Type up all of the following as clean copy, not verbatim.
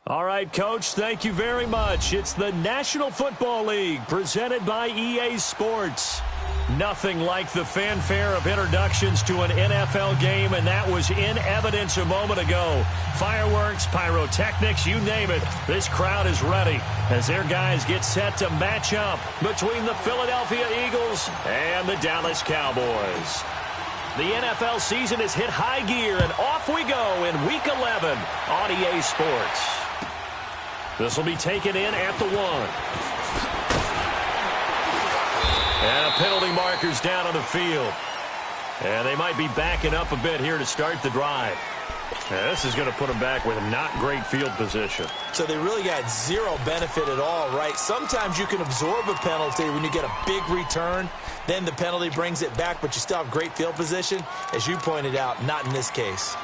All right, Coach, thank you very much. It's the National Football League presented by EA Sports. Nothing like the fanfare of introductions to an NFL game, and that was in evidence a moment ago. Fireworks, pyrotechnics, you name it. This crowd is ready as their guys get set to match up between the Philadelphia Eagles and the Dallas Cowboys. The NFL season has hit high gear, and off we go in Week 11 on EA Sports. This will be taken in at the 1. And a penalty marker's down on the field. And they might be backing up a bit here to start the drive. Now, this is going to put them back with not great field position. So they really got zero benefit at all, right? Sometimes you can absorb a penalty when you get a big return. Then the penalty brings it back, but you still have great field position. As you pointed out, not in this case.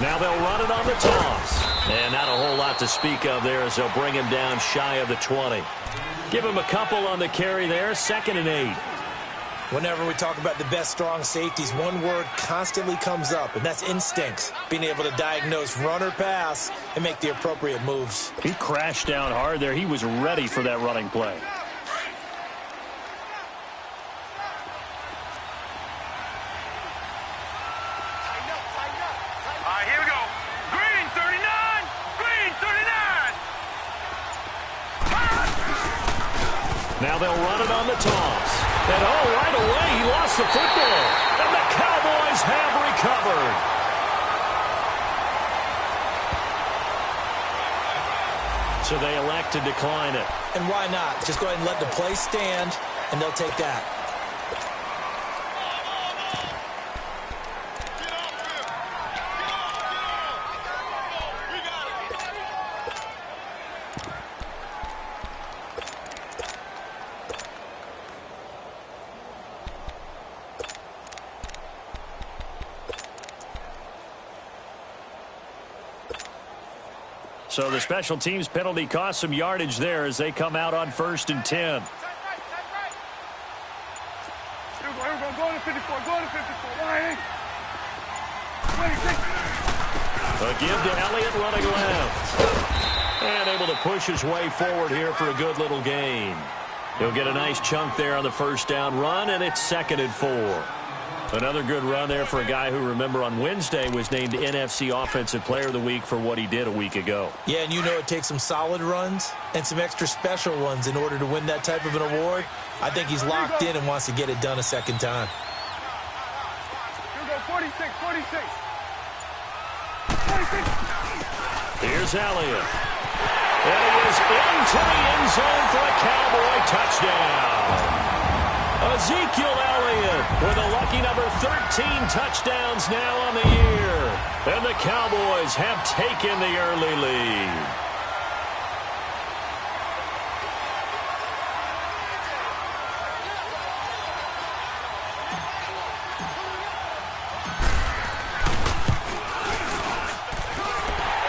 Now they'll run it on the toss. And not a whole lot to speak of there as they'll bring him down shy of the 20. Give him a couple on the carry there, 2nd and 8. Whenever we talk about the best strong safeties, one word constantly comes up, and that's instincts. Being able to diagnose run or pass and make the appropriate moves. He crashed down hard there. He was ready for that running play. Now they'll run it on the toss. And right away he lost the football. And the Cowboys have recovered. So they elect to decline it. And why not? Just go ahead and let the play stand, and they'll take that. So the special teams penalty cost some yardage there as they come out on 1st and 10. A give to Elliott running left. And able to push his way forward here for a good little gain. He'll get a nice chunk there on the first down run, and it's 2nd and 4. Another good run there for a guy who, remember, on Wednesday was named NFC Offensive Player of the Week for what he did a week ago. Yeah, and you know it takes some solid runs and some extra special ones in order to win that type of an award. I think he's locked in and wants to get it done a second time. Here we go, 46. Here's Elliott. And he is into the end zone for a Cowboy touchdown. Ezekiel Elliott with a lucky number 13 touchdowns now on the year. And the Cowboys have taken the early lead.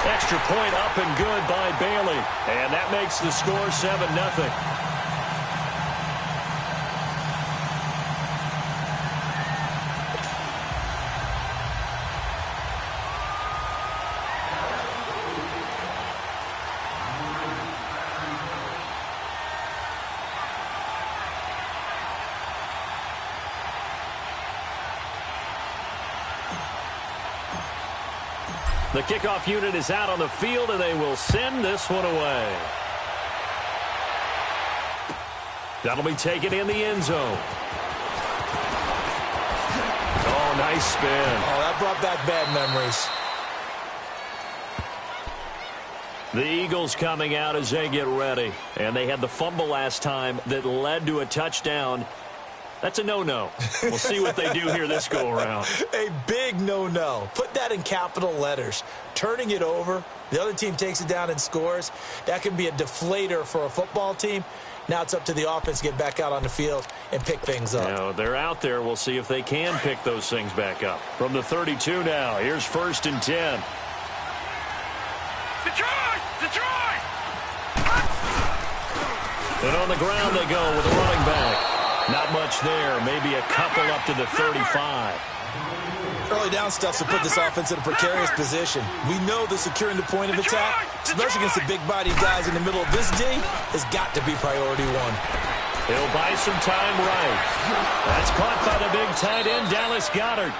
Extra point up and good by Bailey. And that makes the score 7-0. The kickoff unit is out on the field, and they will send this one away. That'll be taken in the end zone. Oh, nice spin. Oh, that brought back bad memories. The Eagles coming out as they get ready. And they had the fumble last time that led to a touchdown. That's a no-no. We'll see what they do here this go-around. A big no-no. Put that in capital letters. Turning it over, the other team takes it down and scores. That can be a deflator for a football team. Now it's up to the offense to get back out on the field and pick things up. Now, they're out there. We'll see if they can pick those things back up. From the 32 now, here's 1st and 10. Detroit! Detroit! And on the ground they go with a running back. Not much there. Maybe a couple up to the 35. Early down stuff to put this offense in a precarious position. We know the securing the point of attack, especially against the big-bodied guys in the middle of this D, has got to be priority one. He'll buy some time right. That's caught by the big tight end, Dallas Goedert.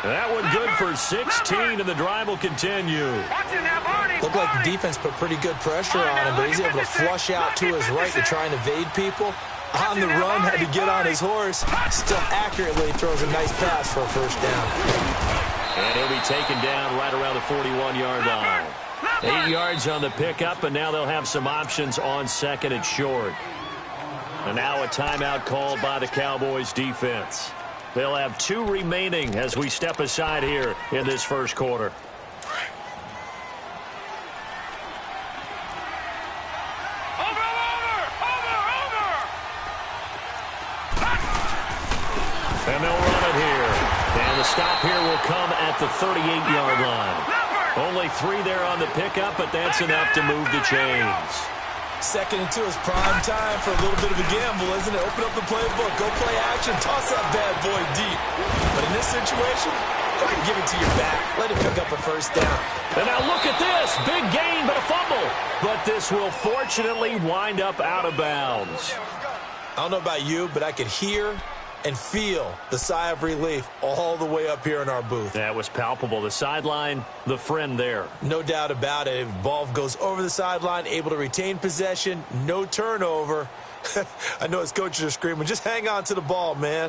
That one good for 16, and the drive will continue. Looked like the defense put pretty good pressure on him, but he's able to flush out to his right to try and evade people. On the run, had to get on his horse. Still accurately throws a nice pass for a first down. And he'll be taken down right around the 41-yard line. 8 yards on the pickup, and now they'll have some options on second and short. And now a timeout called by the Cowboys defense. They'll have 2 remaining as we step aside here in this first quarter. And they'll run it here. And the stop here will come at the 38-yard line. Only 3 there on the pickup, but that's enough to move the chains. Second and 2 is prime time for a little bit of a gamble, isn't it? Open up the playbook, go play action, toss that bad boy deep. But in this situation, go ahead and give it to your back. Let him pick up a first down. And now look at this. Big gain, but a fumble. But this will fortunately wind up out of bounds. I don't know about you, but I could hear and feel the sigh of relief all the way up here in our booth. That was palpable. The sideline, the friend there. No doubt about it. If the ball goes over the sideline, able to retain possession, no turnover. I know his coaches are screaming, just hang on to the ball, man.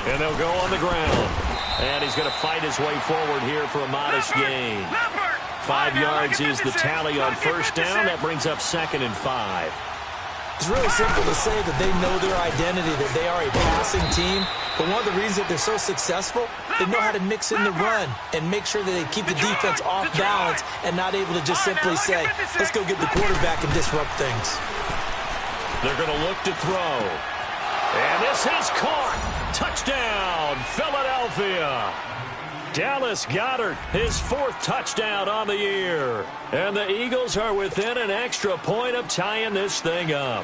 And they'll go on the ground. And he's going to fight his way forward here for a modest gain. 5 yards is the tally on first down. That brings up second and 5. It's really simple to say that they know their identity, that they are a passing team. But one of the reasons that they're so successful, they know how to mix in the run and make sure that they keep the defense off balance and not able to just simply say, let's go get the quarterback and disrupt things. They're going to look to throw. And this is caught. Touchdown, Philadelphia. Dallas Goedert, his 4th touchdown on the year. And the Eagles are within an extra point of tying this thing up.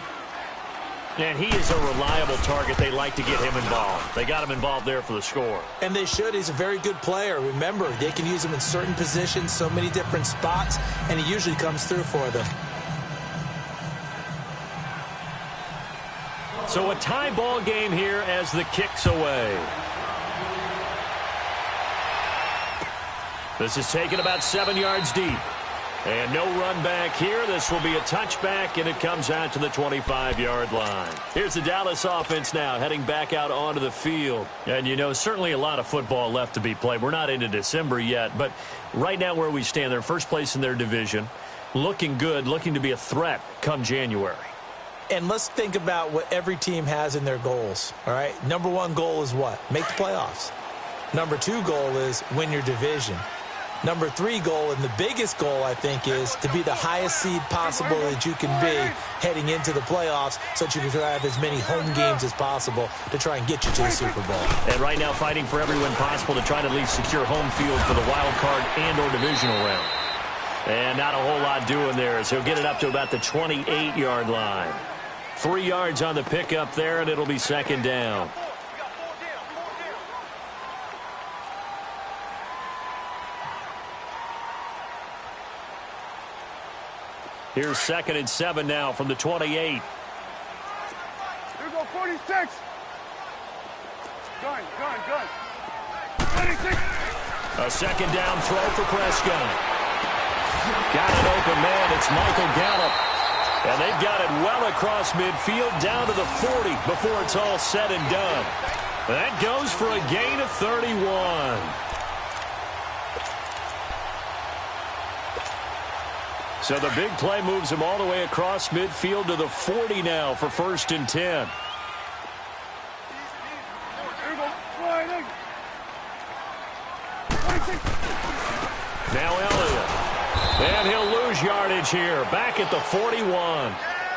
And he is a reliable target. They like to get him involved. They got him involved there for the score. And they should. He's a very good player. Remember, they can use him in certain positions, so many different spots, and he usually comes through for them. So a tie ball game here as the kick's away. This is taken about 7 yards deep. And no run back here. This will be a touchback, and it comes out to the 25-yard line. Here's the Dallas offense now heading back out onto the field. And, you know, certainly a lot of football left to be played. We're not into December yet, but right now where we stand, they're first place in their division. Looking good, looking to be a threat come January. And let's think about what every team has in their goals, all right? Number 1 goal is what? Make the playoffs. Number 2 goal is win your division. Number 3 goal, and the biggest goal, I think, is to be the highest seed possible that you can be heading into the playoffs so that you can have as many home games as possible to try and get you to the Super Bowl. And right now fighting for every win possible to try to at least secure home field for the wild card and or divisional round. And not a whole lot doing there as he'll get it up to about the 28-yard line. 3 yards on the pickup there, and it'll be second down. Here's second and 7 now from the 28. Here we go, 46. Gun. 26. A second down throw for Prescott. Got an open man. It's Michael Gallup. And they've got it well across midfield down to the 40 before it's all said and done. That goes for a gain of 31. So the big play moves him all the way across midfield to the 40 now for first and 10. Here we go, sliding. 26. Now Elliott. And he'll lose yardage here. Back at the 41.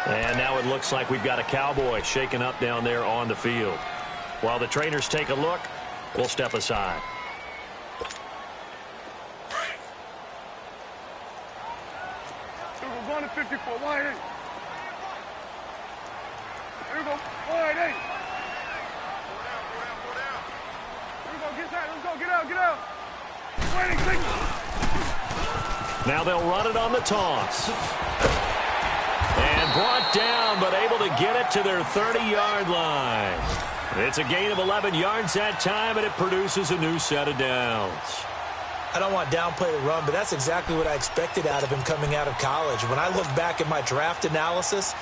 And now it looks like we've got a Cowboy shaken up down there on the field. While the trainers take a look, we'll step aside. We're going to 54, wide 8. Here we go, wide 8. Here we go, get out, let's go, get out, get out. Waiting, Now they'll run it on the toss. And brought down, but able to get it to their 30-yard line. It's a gain of 11 yards that time, and it produces a new set of downs. I don't want to downplay the run, but that's exactly what I expected out of him coming out of college. When I look back at my draft analysis,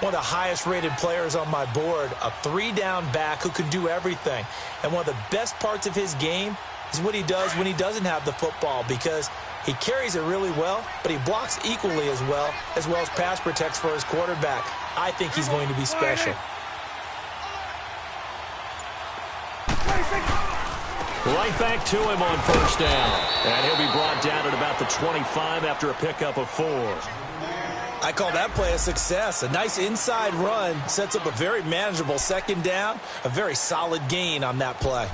one of the highest-rated players on my board, a 3-down back who can do everything. And one of the best parts of his game is what he does when he doesn't have the football, because he carries it really well, but he blocks equally as well as pass protects for his quarterback. I think he's going to be special. Right back to him on first down. And he'll be brought down at about the 25 after a pickup of 4. I call that play a success. A nice inside run sets up a very manageable second down, a very solid gain on that play.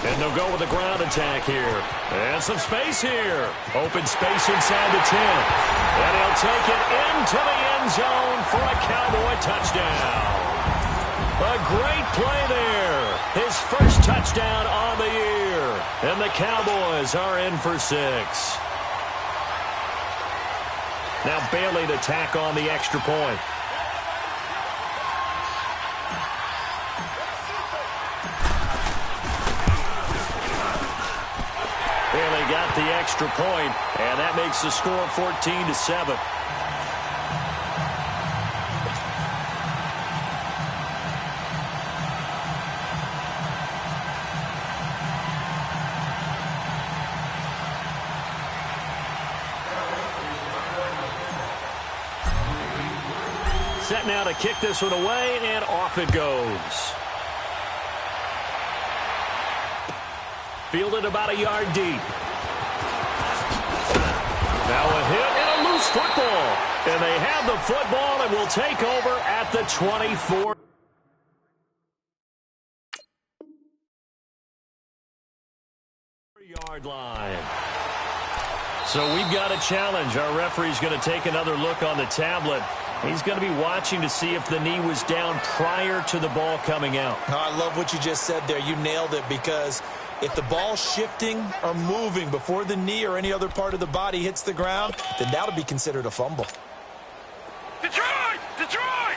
And they'll go with a ground attack here. And some space here. Open space inside the 10. And he'll take it into the end zone for a Cowboy touchdown. A great play there. His first touchdown on the year. And the Cowboys are in for 6. Now Bailey to tack on the extra point. Bailey got the extra point, and that makes the score 14-7. Set now to kick this one away, and off it goes. Fielded about a yard deep. Now a hit and a loose football. And they have the football and will take over at the 24. Yard line. So we've got a challenge. Our referee's going to take another look on the tablet. He's going to be watching to see if the knee was down prior to the ball coming out. Oh, I love what you just said there. You nailed it, because if the ball's shifting or moving before the knee or any other part of the body hits the ground, then that'll be considered a fumble. Detroit! Detroit!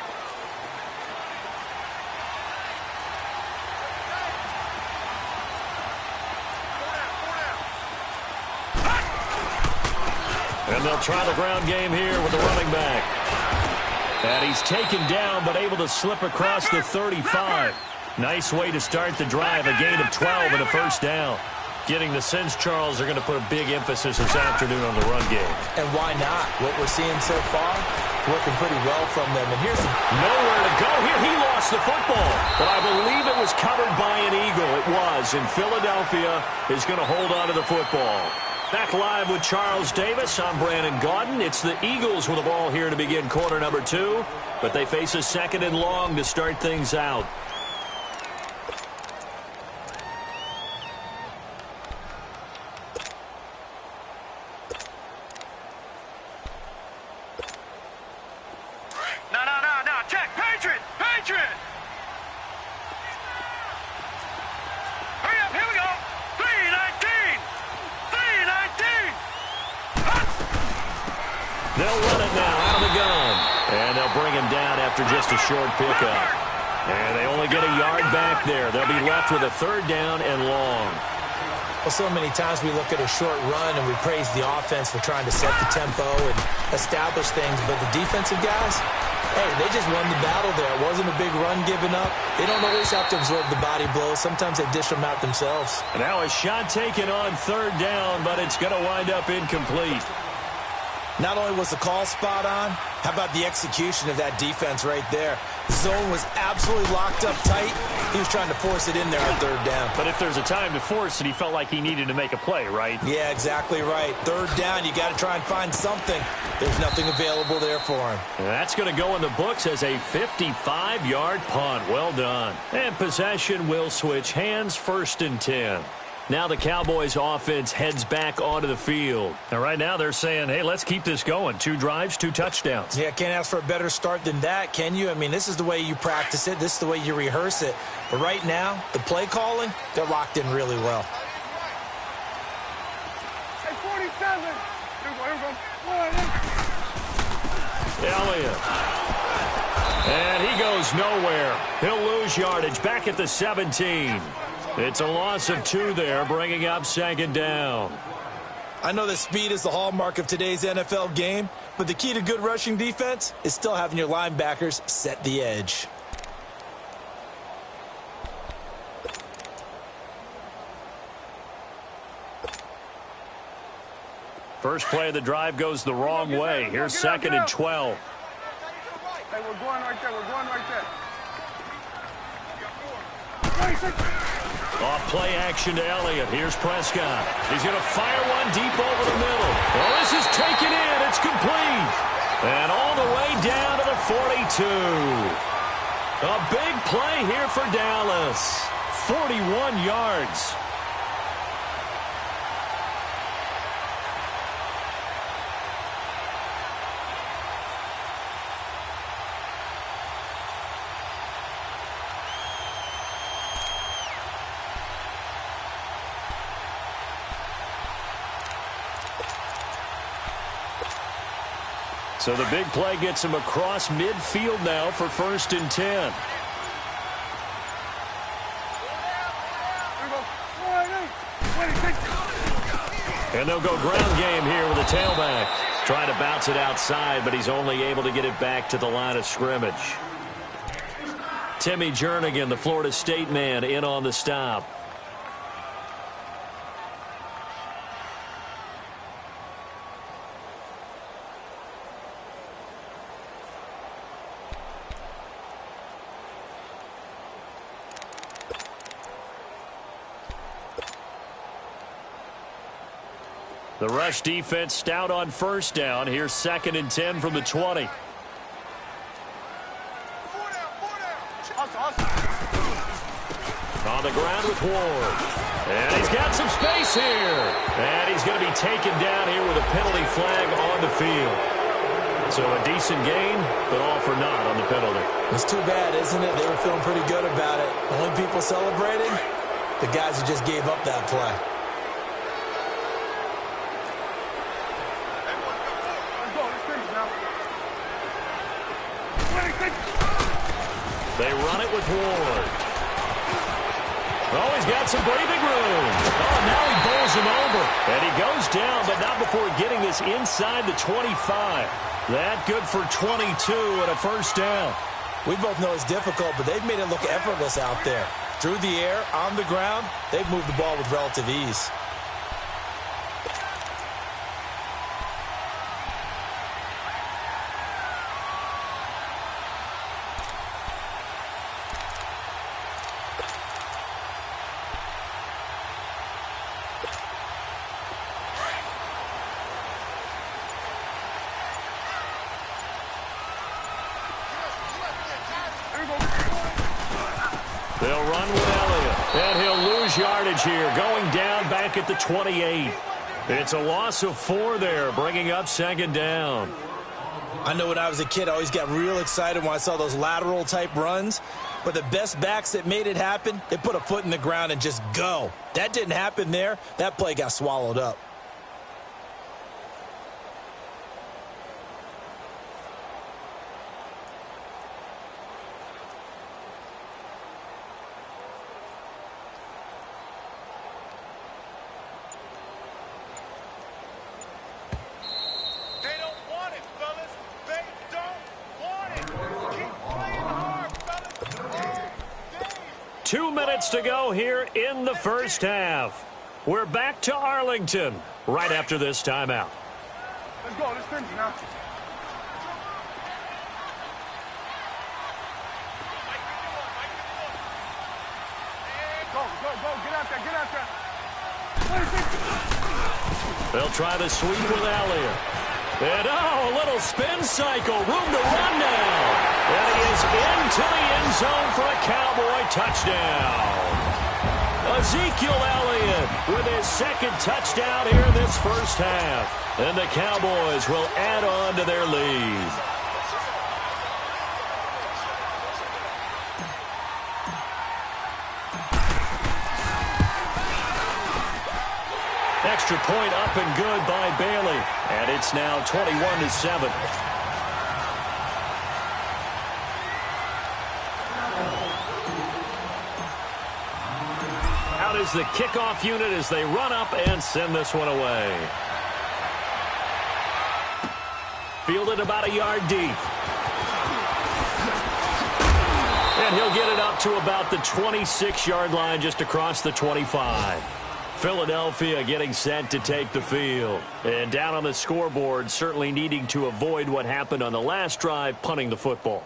And they'll try the ground game here with the running back. And he's taken down but able to slip across the 35. Nice way to start the drive, a gain of 12 and a first down. Getting the sense, Charles, are going to put a big emphasis this afternoon on the run game. And why not? What we're seeing so far, working pretty well from them. And here's nowhere to go here. He lost the football, but I believe it was covered by an Eagle. It was, and Philadelphia is going to hold on to the football. Back live with Charles Davis. I'm Brandon Gaudin. It's the Eagles with the ball here to begin quarter number 2, but they face a second and long to start things out. No, check, Patriot! Patriot! Hurry up, here we go! 3-19! 3-19! They'll run it now out of the gun. And they'll bring him down after just a short pickup. And they only get a yard back there. They'll be left with a third down and long. Well, so many times we look at a short run and we praise the offense for trying to set the tempo and establish things, but the defensive guys, hey, they just won the battle there. It wasn't a big run given up. They don't always have to absorb the body blows. Sometimes they dish them out themselves. And now a shot taken on third down, but it's going to wind up incomplete. Not only was the call spot on, how about the execution of that defense right there? The zone was absolutely locked up tight. He was trying to force it in there on third down. But if there's a time to force it, he felt like he needed to make a play, right? Yeah, exactly right. Third down, you got to try and find something. There's nothing available there for him. And that's going to go in the books as a 55-yard punt. Well done. And possession will switch hands, 1st and 10. Now the Cowboys offense heads back onto the field. And right now they're saying, hey, let's keep this going. 2 drives, 2 touchdowns. Yeah, can't ask for a better start than that, can you? I mean, this is the way you practice it. This is the way you rehearse it. But right now, the play calling, they're locked in really well. Hey, 47. Here we go. Elliott. And he goes nowhere. He'll lose yardage back at the 17. It's a loss of 2 there, bringing up 2nd down. I know that speed is the hallmark of today's NFL game, but the key to good rushing defense is still having your linebackers set the edge. First play of the drive goes the wrong way. Here's 2nd and 12. Hey, we're going right there. We're going right there. Off play action to Elliott. Here's Prescott. He's going to fire one deep over the middle. Oh, this is taken in. It's complete. And all the way down to the 42. A big play here for Dallas. 41 yards. So the big play gets him across midfield now for 1st and 10. And they'll go ground game here with a tailback. Trying to bounce it outside, but he's only able to get it back to the line of scrimmage. Timmy Jernigan, the Florida State man, in on the stop. The rush defense stout on 1st down. Here's 2nd and 10 from the 20. On the ground with Ward. And he's got some space here. And he's going to be taken down here with a penalty flag on the field. So a decent gain, but all for naught on the penalty. It's too bad, isn't it? They were feeling pretty good about it. Only people celebrating, the guys who just gave up that play. They run it with Ward. Oh, he's got some breathing room. Oh, now he bowls him over. And he goes down, but not before getting this inside the 25. That good for 22 and a 1st down. We both know it's difficult, but they've made it look effortless out there. Through the air, on the ground, they've moved the ball with relative ease. They'll run with Elliott, and he'll lose yardage here, going down back at the 28. It's a loss of 4 there, bringing up 2nd down. I know when I was a kid, I always got real excited when I saw those lateral-type runs. But the best backs that made it happen, they put a foot in the ground and just go. That didn't happen there. That play got swallowed up. 2 minutes to go here in the first half. We're back to Arlington right after this timeout. Let's go. Let's finish now. Go. Get out there. Get out there. They'll try the sweep with Elliott. And, a little spin cycle. Room to run now. And he is into the end zone for a Cowboy touchdown. Ezekiel Elliott with his second touchdown here in this first half. And the Cowboys will add on to their lead. Extra point up and good by Bailey. And it's now 21-7. Out is the kickoff unit as they run up and send this one away. Fielded about a yard deep. And he'll get it up to about the 26-yard line, just across the 25. Philadelphia getting set to take the field. And down on the scoreboard, certainly needing to avoid what happened on the last drive, punting the football.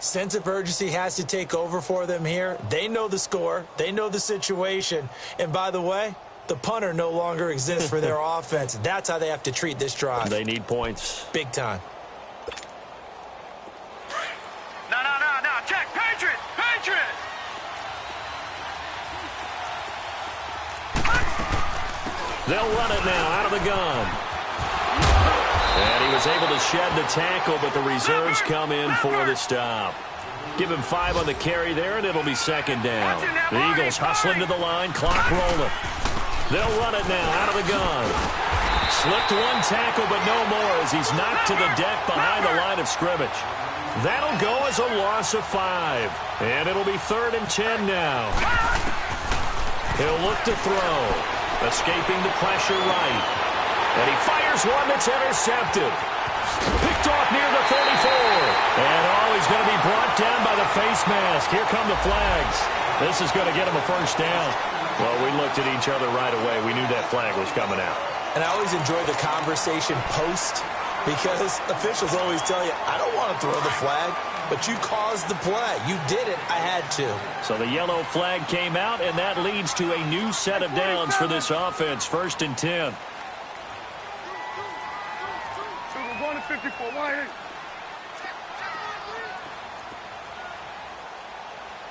Sense of urgency has to take over for them here. They know the score. They know the situation. And by the way, the punter no longer exists for their offense. That's how they have to treat this drive. They need points. Big time. No. Check. Patriots. They'll run it now out of the gun. And he was able to shed the tackle, but the reserves come in for the stop. Give him 5 on the carry there, and it'll be second down. The Eagles hustling to the line, clock rolling. They'll run it now out of the gun. Slipped one tackle, but no more as he's knocked to the deck behind the line of scrimmage. That'll go as a loss of 5. And it'll be 3rd and 10 now. He'll look to throw. Escaping the pressure right. And he fires one that's intercepted. Picked off near the 34. And he's going to be brought down by the face mask. Here come the flags. This is going to get him a first down. Well, we looked at each other right away. We knew that flag was coming out. And I always enjoy the conversation post, because officials always tell you, I don't want to throw the flag, but you caused the play. You did it. I had to. So the yellow flag came out, and that leads to a new set of downs for this offense. 1st and 10. So we're going to 54. Why?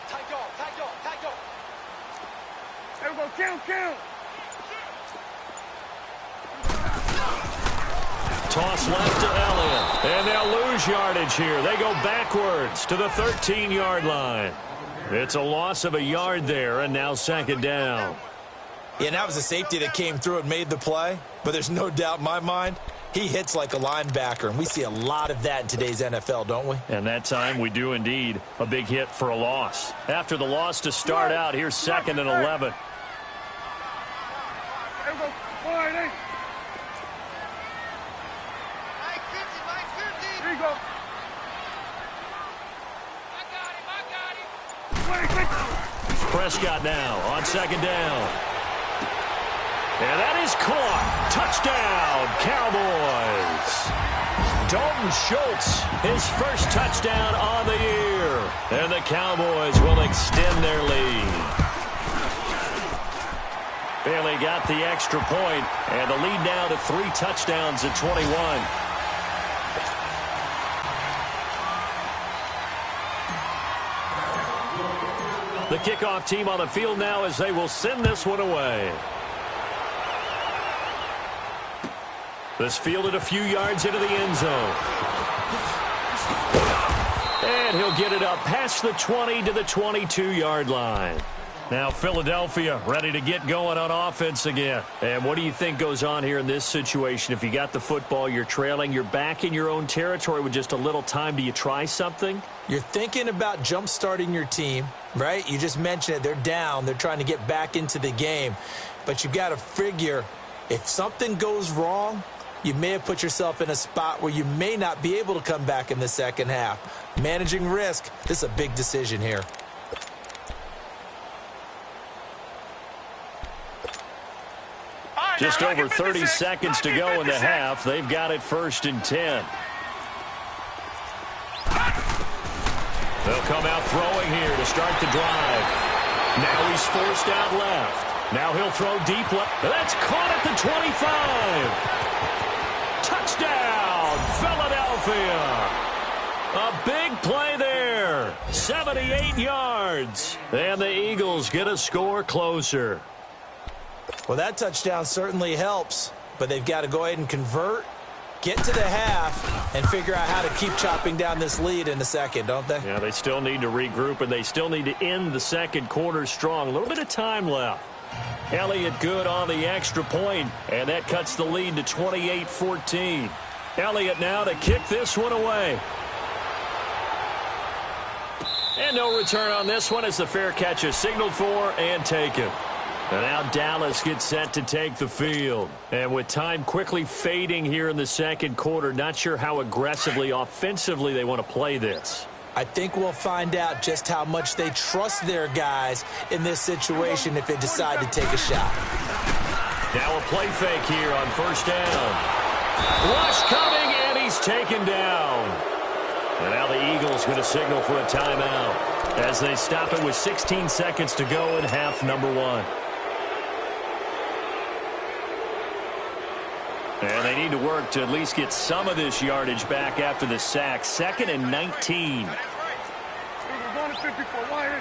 Tight go. There we go. Count. Toss left to Elliott. And they'll lose yardage here. They go backwards to the 13-yard line. It's a loss of a yard there, and now second down. Yeah, and that was a safety that came through and made the play. But there's no doubt in my mind, he hits like a linebacker. And we see a lot of that in today's NFL, don't we? And that time we do indeed. A big hit for a loss. After the loss to start out, here's 2nd and 11. There we go. Wide, hey. There you go. I got him. Prescott now on second down. And that is caught. Touchdown, Cowboys. Dalton Schultz, his first touchdown on the year. And the Cowboys will extend their lead. Bailey got the extra point, and the lead now to 3 touchdowns at 21. The kickoff team on the field now as they will send this one away. This fielded a few yards into the end zone. And he'll get it up past the 20 to the 22-yard line. Now Philadelphia ready to get going on offense again. And what do you think goes on here in this situation? If you got the football, you're trailing, you're back in your own territory with just a little time. Do you try something? You're thinking about jump-starting your team, right? You just mentioned it. They're down. They're trying to get back into the game. But you've got to figure, if something goes wrong, you may have put yourself in a spot where you may not be able to come back in the second half. Managing risk, this is a big decision here. Just over 30 seconds to go in the half. They've got it 1st and 10. They'll come out throwing here to start the drive. Now he's forced out left. Now he'll throw deep left. That's caught at the 25. Touchdown, Philadelphia. A big play there. 78 yards. And the Eagles get a score closer. Well, that touchdown certainly helps, but they've got to go ahead and convert, get to the half, and figure out how to keep chopping down this lead in the second, don't they? Yeah, they still need to regroup, and they still need to end the second quarter strong. A little bit of time left. Elliott good on the extra point, and that cuts the lead to 28-14. Elliott now to kick this one away. And no return on this one as the fair catch is signaled for and taken. And now Dallas gets set to take the field. And with time quickly fading here in the second quarter, not sure how aggressively, offensively they want to play this. I think we'll find out just how much they trust their guys in this situation if they decide to take a shot. Now a play fake here on 1st down. Rush coming, and he's taken down. And now the Eagles going to signal for a timeout as they stop it with 16 seconds to go in half number 1. And they need to work to at least get some of this yardage back after the sack. 2nd and 19. We're going to 54. Wire.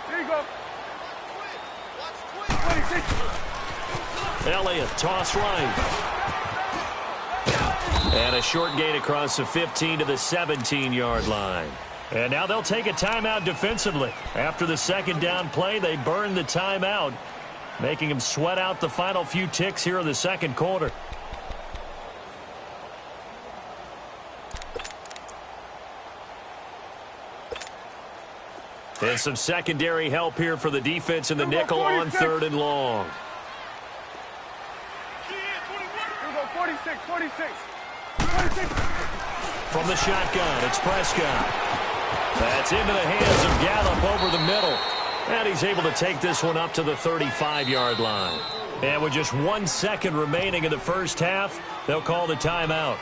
There you go. 26. Elliott, toss right. And a short gain across the 15 to the 17-yard line. And now they'll take a timeout defensively. After the second down play, they burn the timeout, making them sweat out the final few ticks here in the second quarter. And some secondary help here for the defense in the nickel on 3rd and long. Here we go, 46, 46. 46. From the shotgun, it's Prescott. That's into the hands of Gallup over the middle. And he's able to take this one up to the 35-yard line. And with just 1 second remaining in the first half, they'll call the timeout.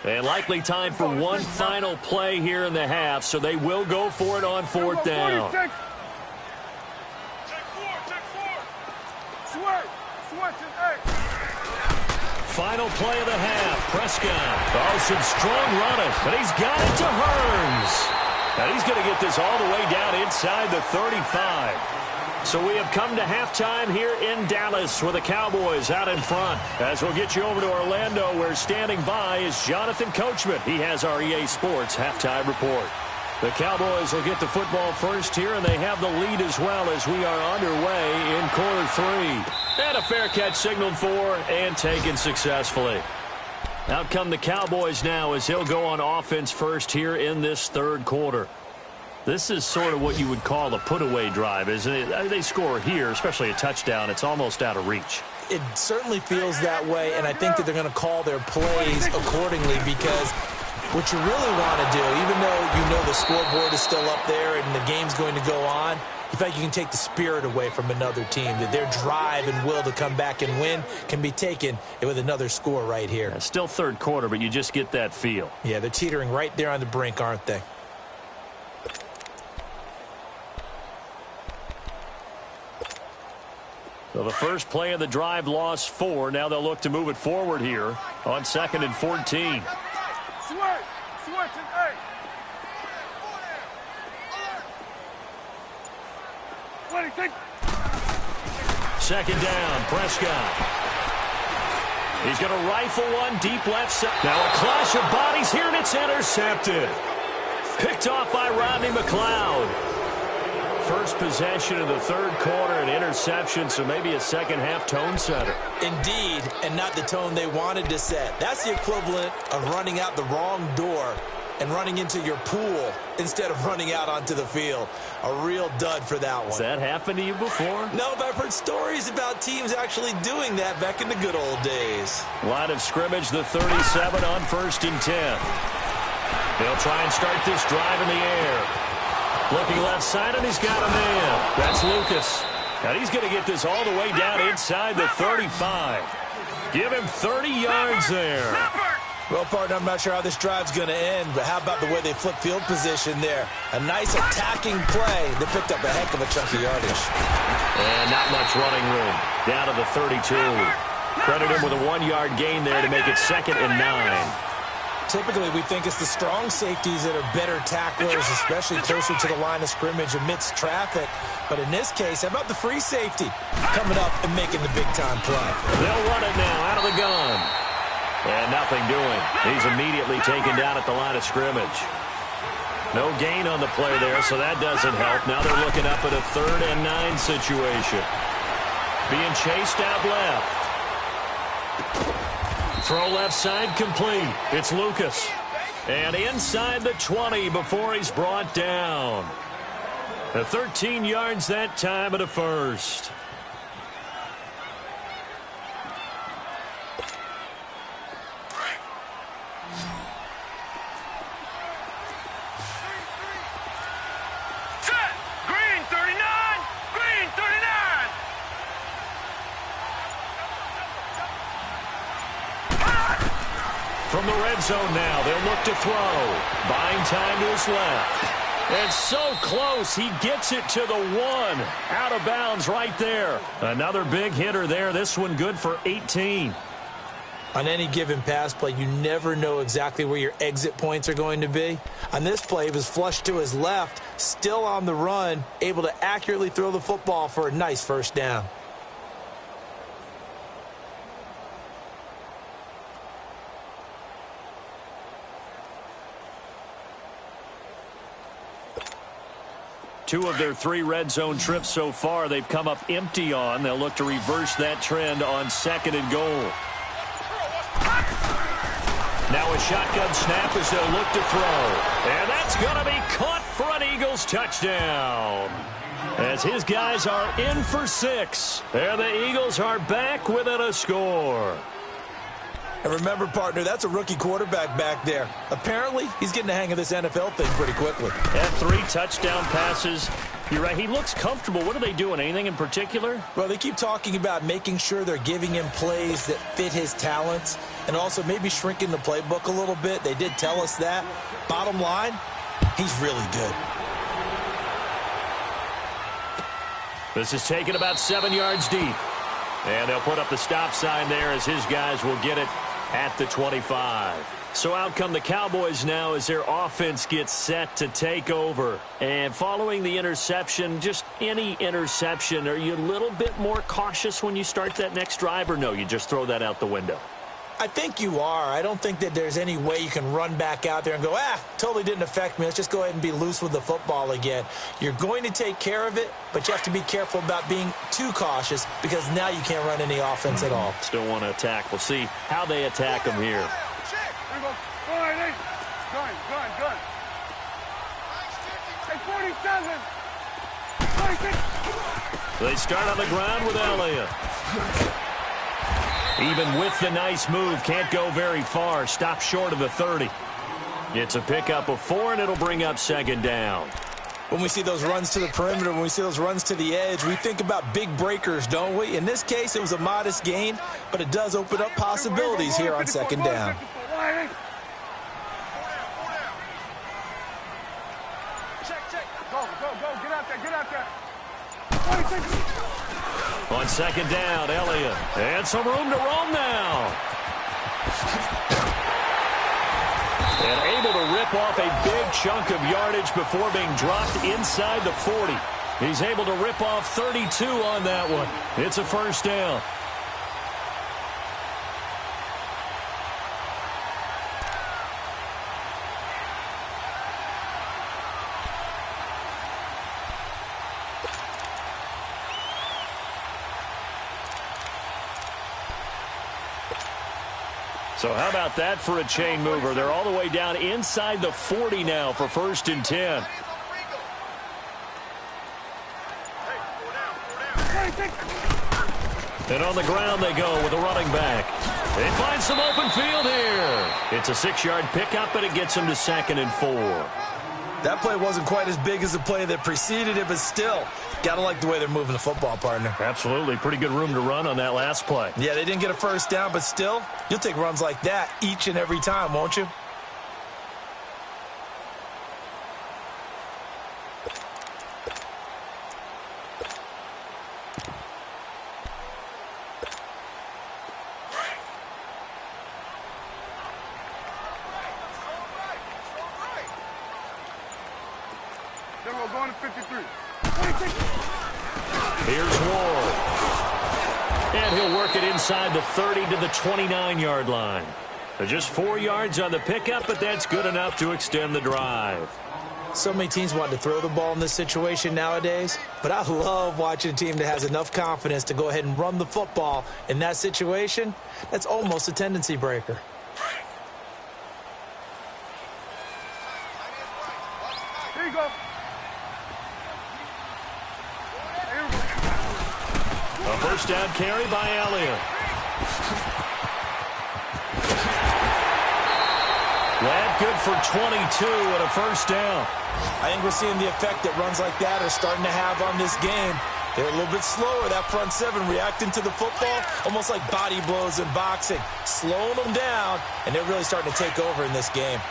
And likely time for one final play here in the half, so they will go for it on 4th down. Take 4. Sweat. Final play of the half. Prescott. Oh, some strong running, but he's got it to Hearns. And he's going to get this all the way down inside the 35. So we have come to halftime here in Dallas with the Cowboys out in front. As we'll get you over to Orlando, where standing by is Jonathan Coachman. He has our EA Sports halftime report. The Cowboys will get the football first here, and they have the lead as well as we are underway in quarter 3. And a fair catch signaled for and taken successfully. Out come the Cowboys now as he'll go on offense first here in this third quarter. This is sort of what you would call a put-away drive, isn't it? They score here, especially a touchdown. It's almost out of reach. It certainly feels that way, and I think that they're going to call their plays accordingly, because what you really want to do, even though you know the scoreboard is still up there and the game's going to go on, you feel like you can take the spirit away from another team, that their drive and will to come back and win can be taken with another score right here. Yeah, still third quarter, but you just get that feel. Yeah, they're teetering right there on the brink, aren't they? So the first play of the drive lost 4. Now they'll look to move it forward here on 2nd and 14. Switch and 8. Second down, Prescott. He's going to rifle one deep left side. Now a clash of bodies here, and it's intercepted. Picked off by Rodney McLeod. First possession of the third quarter, an interception, so maybe a second-half tone setter. Indeed, and not the tone they wanted to set. That's the equivalent of running out the wrong door and running into your pool instead of running out onto the field. A real dud for that one. Has that happened to you before? No, but I've heard stories about teams actually doing that back in the good old days. Line of scrimmage, the 37 on 1st and 10. They'll try and start this drive in the air. Looking left side, and he's got a man. That's Lucas. And he's going to get this all the way down inside the 35. Give him 30 yards there. Well, partner, I'm not sure how this drive's going to end, but how about the way they flip field position there? A nice attacking play that picked up a heck of a chunk of yardage. And not much running room. Down to the 32. Credit him with a 1-yard gain there to make it 2nd and 9. Typically, we think it's the strong safeties that are better tacklers, especially closer to the line of scrimmage amidst traffic. But in this case, how about the free safety coming up and making the big-time play? They'll run it now out of the gun. And nothing doing. He's immediately taken down at the line of scrimmage. No gain on the play there, so that doesn't help. Now they're looking up at a 3rd and 9 situation. Being chased out left. Throw left side complete. It's Lucas. And inside the 20 before he's brought down. 13 yards that time at a first. From the red zone now, they'll look to throw. Buying time to his left. It's so close, he gets it to the 1. Out of bounds right there. Another big hitter there, this one good for 18. On any given pass play, you never know exactly where your exit points are going to be. On this play, he was flushed to his left, still on the run, able to accurately throw the football for a nice first down. Two of their 3 red zone trips so far, they've come up empty on. They'll look to reverse that trend on 2nd and goal. Now a shotgun snap as they'll look to throw. And that's going to be caught for an Eagles touchdown. As his guys are in for 6. There the Eagles are back within a score. And remember, partner, that's a rookie quarterback back there. Apparently, he's getting the hang of this NFL thing pretty quickly. Had 3 touchdown passes. You're right, he looks comfortable. What are they doing? Anything in particular? Well, they keep talking about making sure they're giving him plays that fit his talents and also maybe shrinking the playbook a little bit. They did tell us that. Bottom line, he's really good. This is taken about 7 yards deep. And they'll put up the stop sign there as his guys will get it at the 25. So out come the Cowboys now as their offense gets set to take over. And following the interception, just any interception, are you a little bit more cautious when you start that next drive, or no, you just throw that out the window? I think you are. I don't think that there's any way you can run back out there and go, totally didn't affect me. Let's just go ahead and be loose with the football again. You're going to take care of it, but you have to be careful about being too cautious because now you can't run any offense at all. Still want to attack. We'll see how they attack them here. Gun. Hey, 47. 26. They start on the ground with Elliott. Even with the nice move, can't go very far. Stop short of the 30. It's a pickup of 4, and it'll bring up 2nd down. When we see those runs to the perimeter, when we see those runs to the edge, we think about big breakers, don't we? In this case, it was a modest gain, but it does open up possibilities here on 2nd down. Go. Get out there. 26. On 2nd down, Elliott. And some room to roam now. And able to rip off a big chunk of yardage before being dropped inside the 40. He's able to rip off 32 on that one. It's a first down. So how about that for a chain mover? They're all the way down inside the 40 now for 1st and 10. And on the ground they go with a running back. They find some open field here. It's a 6-yard pickup, but it gets them to 2nd and 4. That play wasn't quite as big as the play that preceded it, but still, got to like the way they're moving the football, partner. Absolutely. Pretty good room to run on that last play. Yeah, they didn't get a first down, but still, you'll take runs like that each and every time, won't you? Going to 53. Here's Ward. And he'll work it inside the 30 to the 29-yard line. Just 4 yards on the pickup, but that's good enough to extend the drive. So many teams want to throw the ball in this situation nowadays, but I love watching a team that has enough confidence to go ahead and run the football in that situation. That's almost a tendency breaker. Here you go. A first down carry by Elliott. That good for 22 and a first down. I think we're seeing the effect that runs like that are starting to have on this game. They're a little bit slower, that front seven, reacting to the football, almost like body blows in boxing, slowing them down, and they're really starting to take over in this game.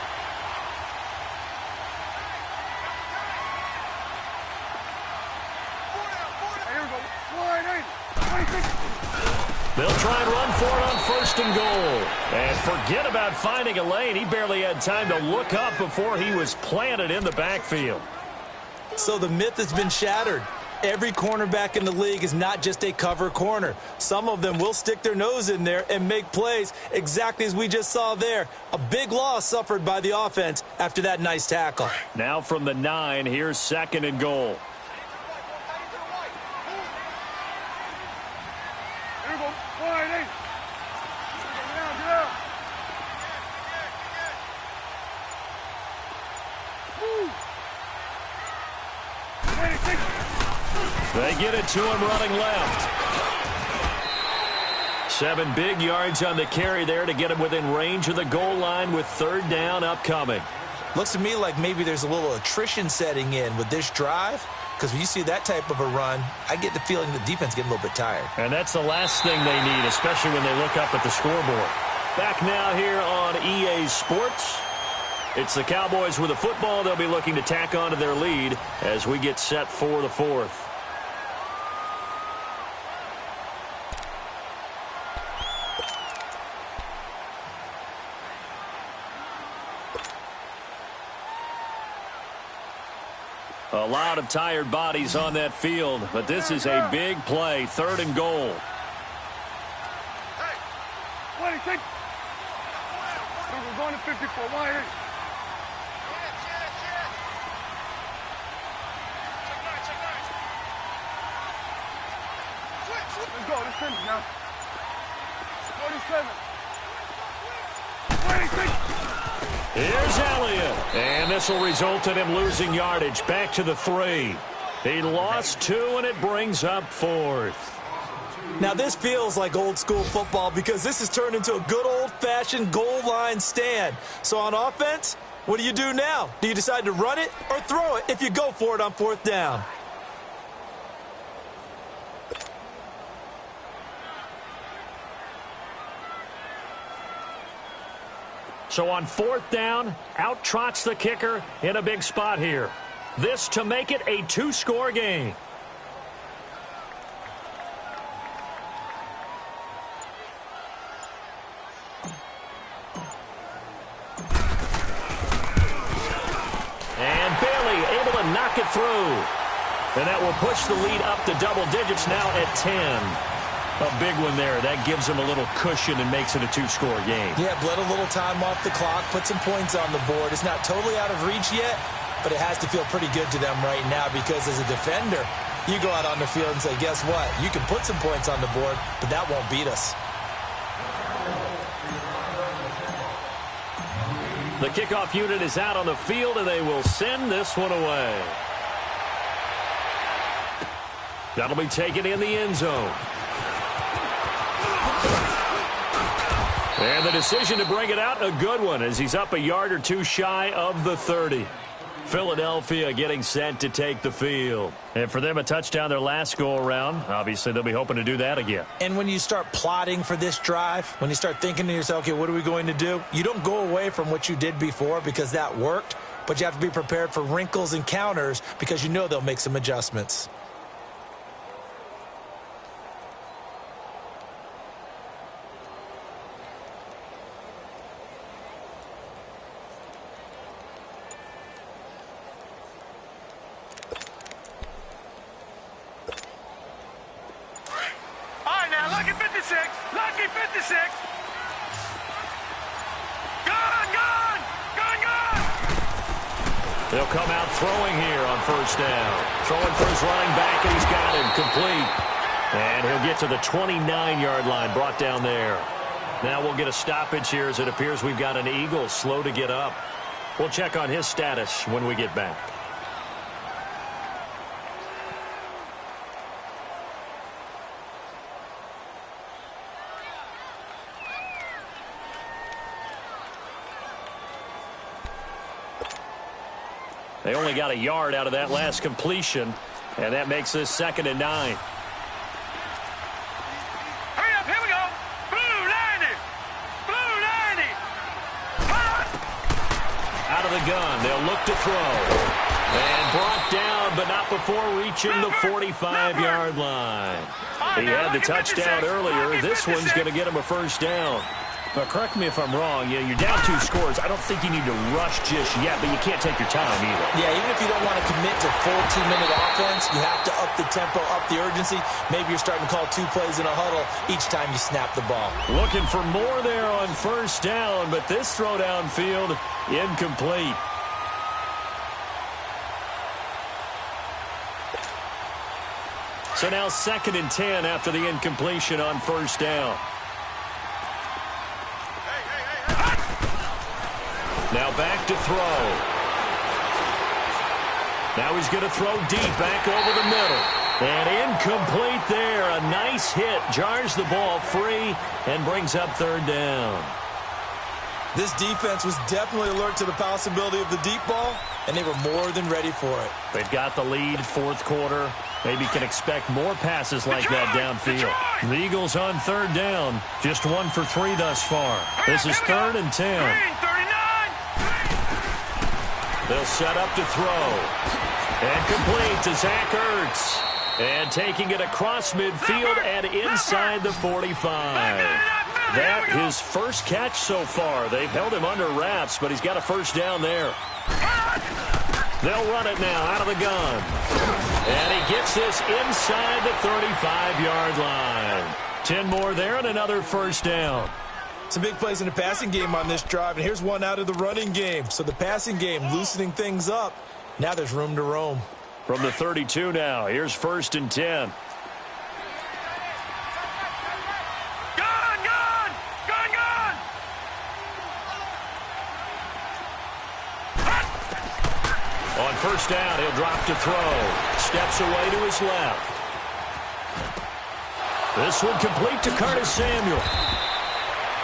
They'll try and run for it on 1st and goal. And forget about finding a lane. He barely had time to look up before he was planted in the backfield. So the myth has been shattered. Every cornerback in the league is not just a cover corner. Some of them will stick their nose in there and make plays exactly as we just saw there. A big loss suffered by the offense after that nice tackle. Now from the 9, here's 2nd and goal. They get it to him running left. 7 big yards on the carry there to get him within range of the goal line with 3rd down upcoming. Looks to me like maybe there's a little attrition setting in with this drive, because when you see that type of a run, I get the feeling the defense getting a little bit tired. And that's the last thing they need, especially when they look up at the scoreboard. Back now here on EA Sports. It's the Cowboys with the football. They'll be looking to tack on to their lead as we get set for the 4th. A lot of tired bodies on that field, but this is a big play. 3rd and goal. Hey, 26. We're going to 54. Why? Let's go. Let's finish now. 47. 26. Here's Elliott, and this will result in him losing yardage back to the 3. He lost 2, and it brings up 4th. Now, this feels like old school football because this has turned into a good old-fashioned goal line stand. So on offense, what do you do now? Do you decide to run it or throw it if you go for it on 4th down? So on 4th down, out trots the kicker in a big spot here. This to make it a 2-score game. And Bailey able to knock it through. And that will push the lead up to double digits now at 10. A big one there. That gives them a little cushion and makes it a 2-score game. Yeah, bled a little time off the clock, put some points on the board. It's not totally out of reach yet, but it has to feel pretty good to them right now because as a defender, you go out on the field and say, guess what? You can put some points on the board, but that won't beat us. The kickoff unit is out on the field, and they will send this one away. That'll be taken in the end zone. And the decision to bring it out, a good one, as he's up a yard or two shy of the 30. Philadelphia getting set to take the field. And for them, a touchdown their last go-around. Obviously, they'll be hoping to do that again. And when you start plotting for this drive, when you start thinking to yourself, okay, what are we going to do? You don't go away from what you did before because that worked, but you have to be prepared for wrinkles and counters because you know they'll make some adjustments. They'll come out throwing here on first down. Throwing for his running back, and he's got him complete. And he'll get to the 29-yard line, brought down there. Now we'll get a stoppage here as it appears we've got an Eagle slow to get up. We'll check on his status when we get back. They only got a yard out of that last completion, and that makes this 2nd and 9. Hurry up, here we go. Blue 90. Blue 90. Out of the gun, they'll look to throw. And brought down, but not before reaching the 45-yard line. He had the touchdown earlier. This one's going to get him a first down. But correct me if I'm wrong, you're down 2 scores. I don't think you need to rush just yet, but you can't take your time either. Yeah, even if you don't want to commit to full 2-minute offense, you have to up the tempo, up the urgency. Maybe you're starting to call 2 plays in a huddle each time you snap the ball. Looking for more there on first down, but this throw downfield, incomplete. So now 2nd and 10 after the incompletion on first down. Now back to throw. Now he's going to throw deep back over the middle. And incomplete there. A nice hit. Jars the ball free and brings up 3rd down. This defense was definitely alert to the possibility of the deep ball, and they were more than ready for it. They've got the lead, 4th quarter. Maybe can expect more passes like that downfield. The Eagles on 3rd down. Just 1 for 3 thus far. This is 3rd and 10. They'll set up to throw. And complete to Zach Ertz. And taking it across midfield and inside the 45. That his first catch so far. They've held him under wraps, but he's got a first down there. They'll run it now out of the gun. And he gets this inside the 35-yard line. 10 more there and another first down. Some big plays in the passing game on this drive, and here's one out of the running game. So the passing game loosening things up. Now there's room to roam. From the 32 now, here's 1st and 10. On first down, he'll drop to throw. Steps away to his left. This one complete to Curtis Samuel.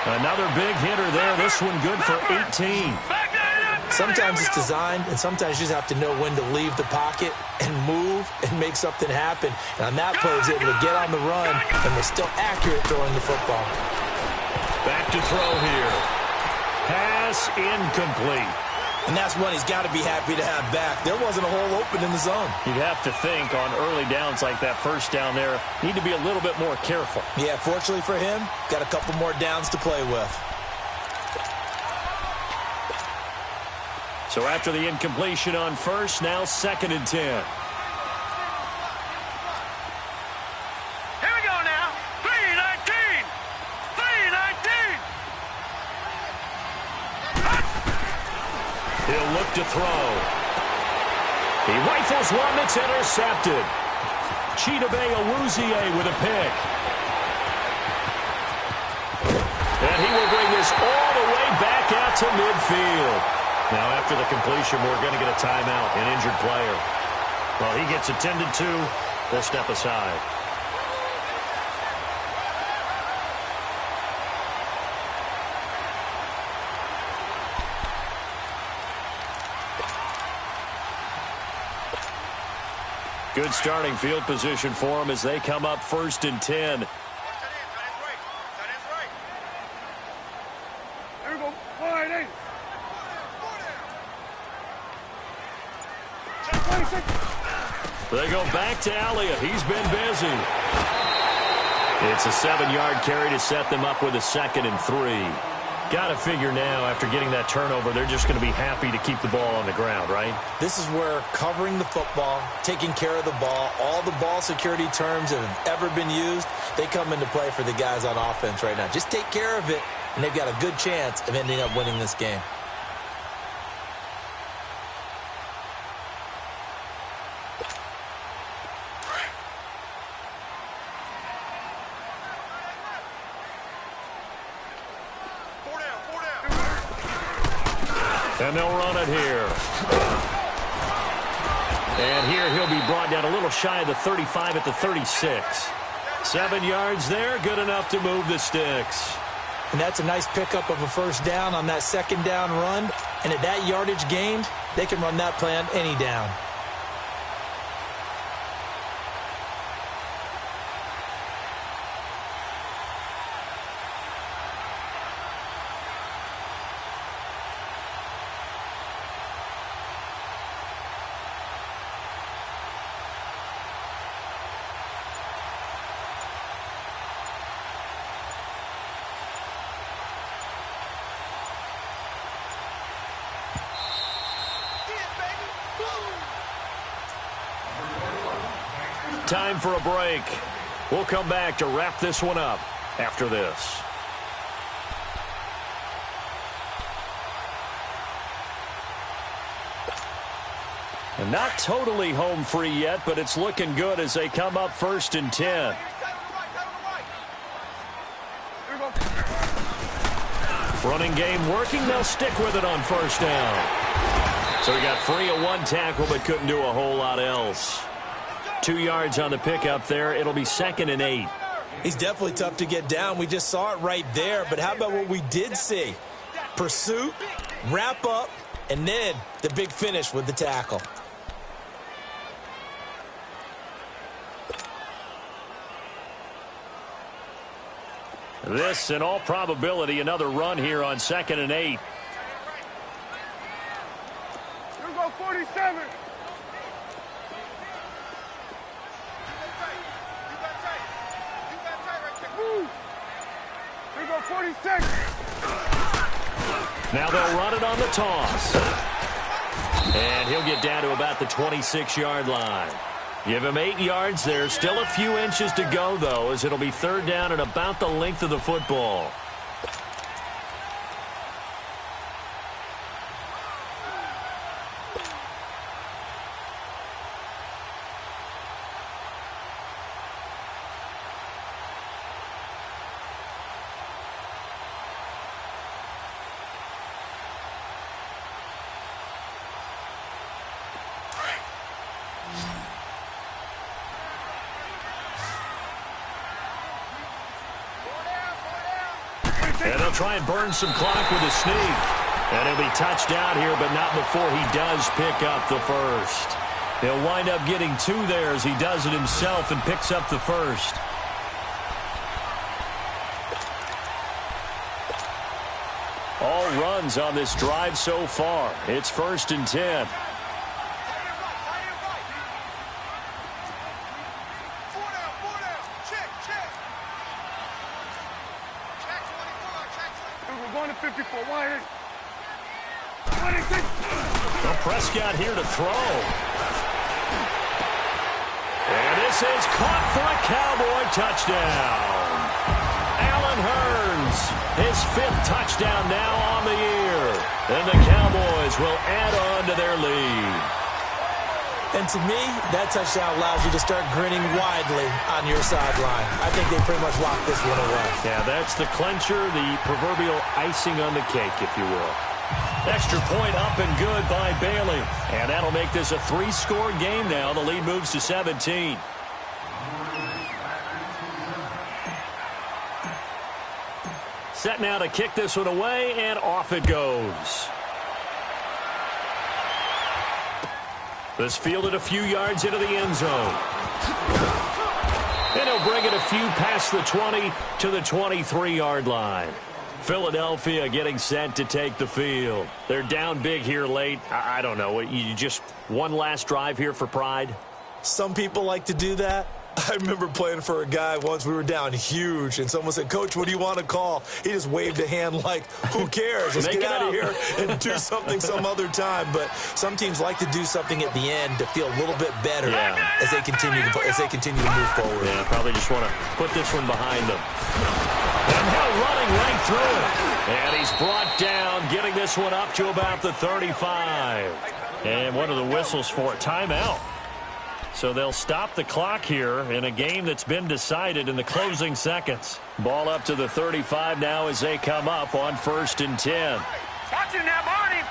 Another big hitter there. This one good for 18. Sometimes it's designed, and sometimes you just have to know when to leave the pocket and move and make something happen. And on that play, he was able to get on the run and was still accurate throwing the football. Back to throw here. Pass incomplete. And that's one he's got to be happy to have back. There wasn't a hole open in the zone. You'd have to think on early downs like that first down there, need to be a little bit more careful. Yeah, fortunately for him, got a couple more downs to play with. So after the incompletion on first, now 2nd and 10. He'll look to throw. He rifles one that's intercepted. Chidobe Awuzie with a pick. And he will bring this all the way back out to midfield. Now, after the completion, we're going to get a timeout, an injured player. Well, he gets attended to. We'll step aside. Good starting field position for them as they come up 1st and 10. There we go. Wide eight. 26. They go back to Elliott. He's been busy. It's a 7-yard carry to set them up with a 2nd and 3. Got to figure now, after getting that turnover, they're just going to be happy to keep the ball on the ground, right? This is where covering the football, taking care of the ball, all the ball security terms that have ever been used, they come into play for the guys on offense right now. Just take care of it, and they've got a good chance of ending up winning this game. And they'll run it here. And here he'll be brought down a little shy of the 35 at the 36. 7 yards there, good enough to move the sticks. And that's a nice pickup of a 1st down on that 2nd down run. And at that yardage gained, they can run that play on any down. Time for a break. We'll come back to wrap this one up after this. And not totally home free yet, but it's looking good as they come up 1st and 10. Running game working. They'll stick with it on 1st down. So he got free of 1 tackle but couldn't do a whole lot else. 2 yards on the pickup there. It'll be 2nd and 8. He's definitely tough to get down. We just saw it right there. But how about what we did see? Pursuit, wrap up, and then the big finish with the tackle. This, in all probability, another run here on 2nd and 8. Here we go, 47. Here we go, 46. Now they'll run it on the toss. And he'll get down to about the 26-yard line. Give him 8 yards there. Still a few inches to go, though, as it'll be 3rd down and about the length of the football. And they'll try and burn some clock with a sneak. And he'll be touched out here, but not before he does pick up the 1st. He'll wind up getting 2 there as he does it himself and picks up the 1st. All runs on this drive so far. It's 1st and 10. Well, Prescott here to throw. And this is caught for a Cowboy touchdown. Allen Hurns, his 5th touchdown now on the year. And the Cowboys will add on to their lead. And to me, that touchdown allows you to start grinning widely on your sideline. I think they pretty much locked this one away. Yeah, that's the clincher, the proverbial icing on the cake, if you will. Extra point up and good by Bailey. And that'll make this a 3-score game now. The lead moves to 17. Set now to kick this one away, and off it goes. This fielded a few yards into the end zone. And he'll bring it a few past the 20 to the 23-yard line. Philadelphia getting set to take the field. They're down big here late. I don't know. You just one last drive here for pride? Some people like to do that. I remember playing for a guy once. We were down huge, and someone said, "Coach, what do you want to call?" He just waved a hand like, who cares? Let's get out of here and do something some other time. But some teams like to do something at the end to feel a little bit better as they continue to move forward. Yeah, probably just want to put this one behind them. And now running right through it. And he's brought down, getting this one up to about the 35. And what are the whistles for? Timeout. So they'll stop the clock here in a game that's been decided in the closing seconds. Ball up to the 35 now as they come up on 1st and 10. Watch him now, Barney.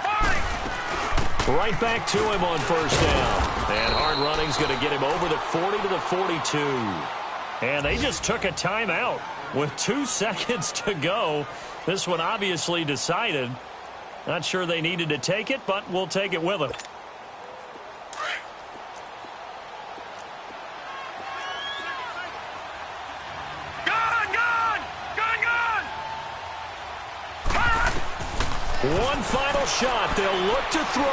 Right back to him on 1st down. And hard running's going to get him over the 40 to the 42. And they just took a timeout with 2 seconds to go. This one obviously decided. Not sure they needed to take it, but we'll take it with them. One final shot. They'll look to throw.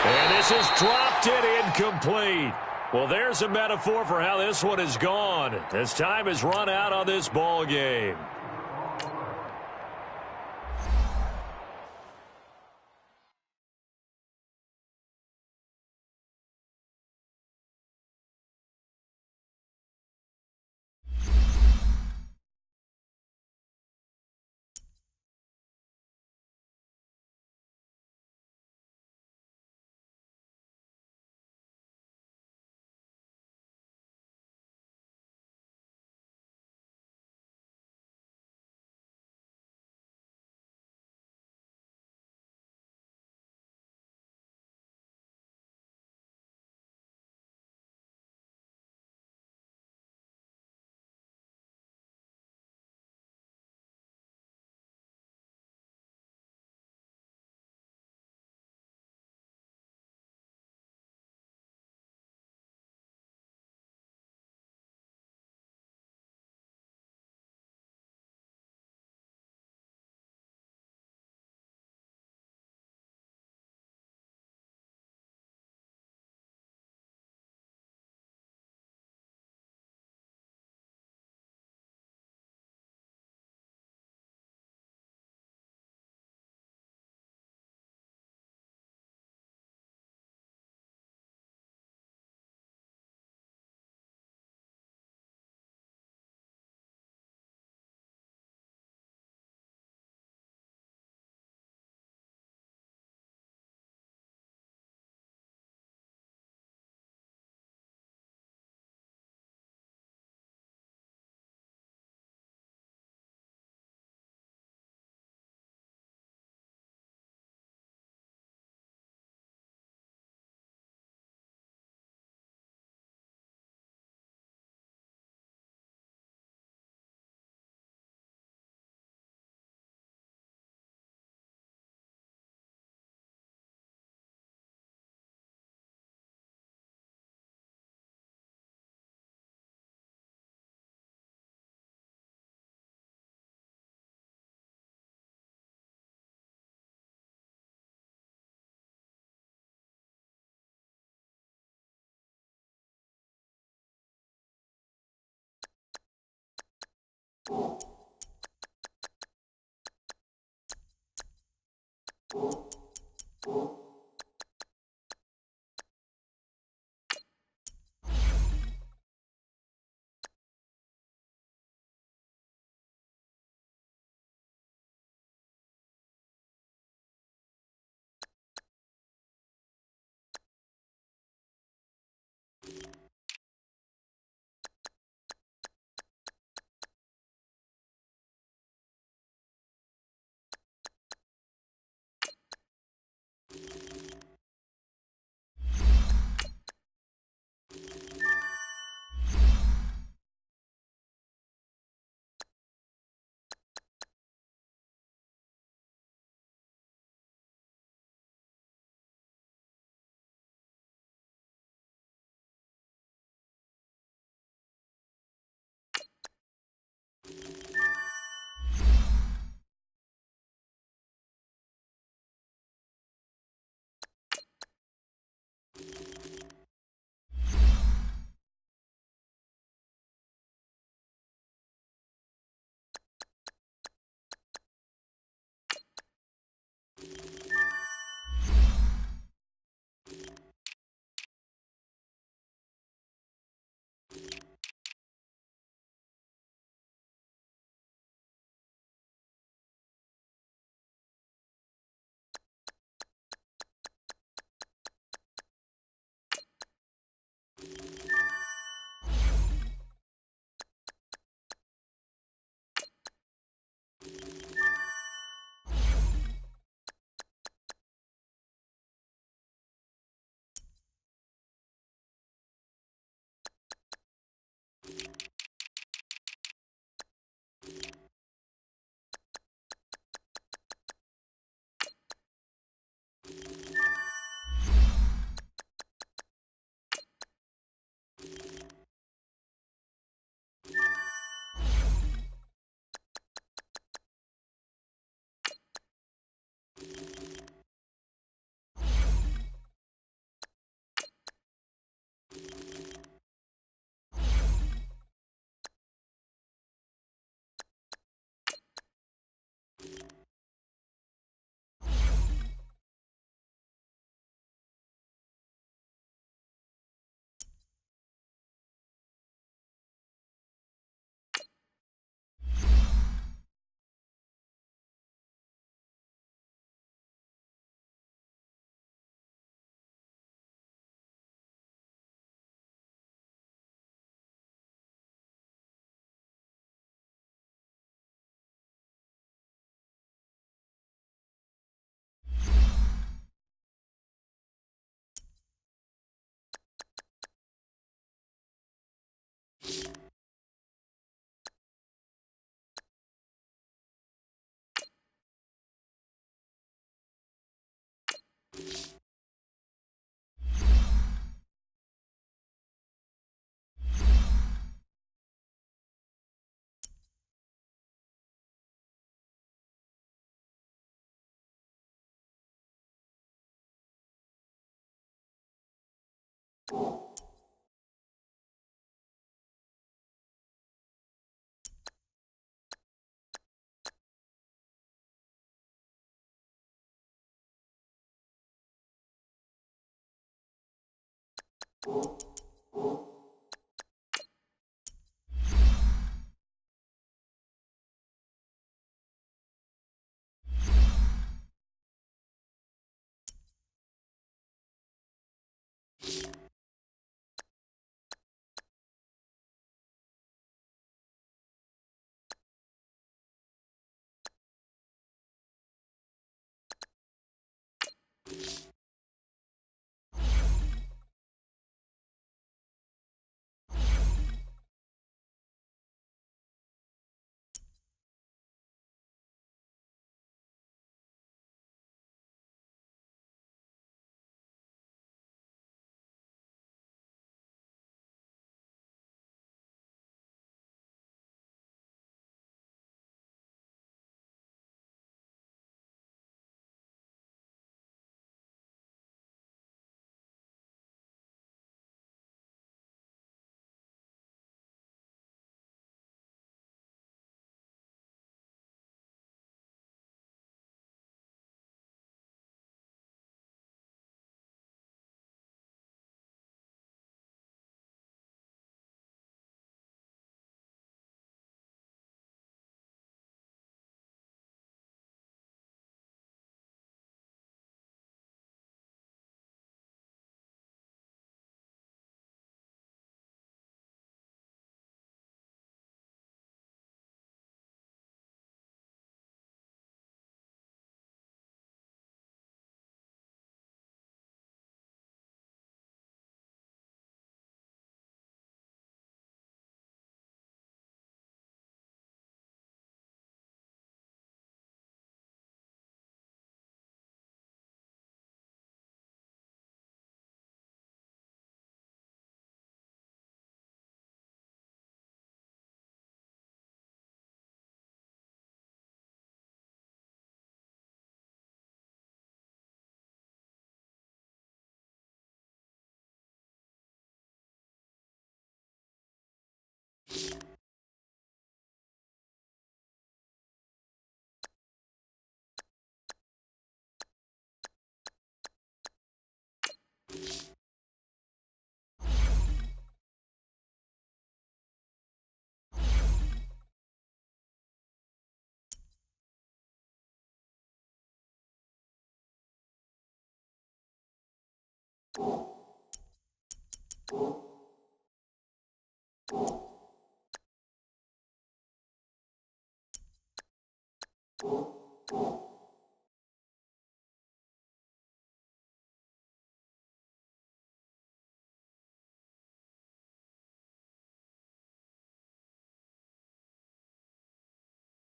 And this is dropped it incomplete. Well, there's a metaphor for how this one is gone as time has run out on this ball game. you